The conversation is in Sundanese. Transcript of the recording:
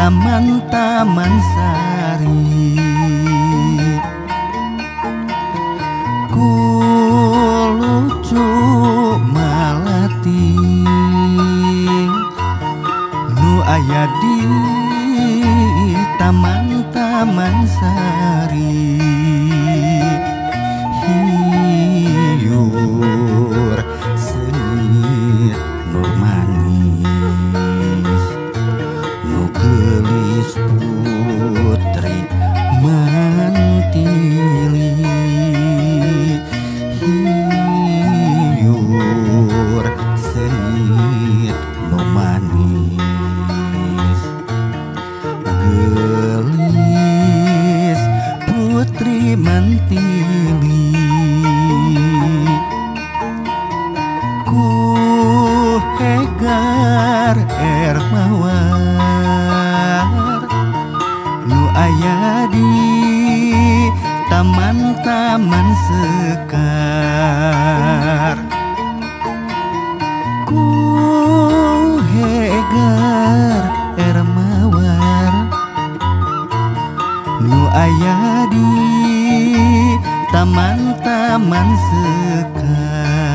taman-taman sari. Ku lucu malati nu aya di taman-taman sari. Hiur seunit nu manis nu gelis putri mantili. Hiur seunit nu manis gelis putri mantili. Ku hegar mawar nu aya di taman-taman sekar. Ku hegar mawar nu aya di taman-taman sekar.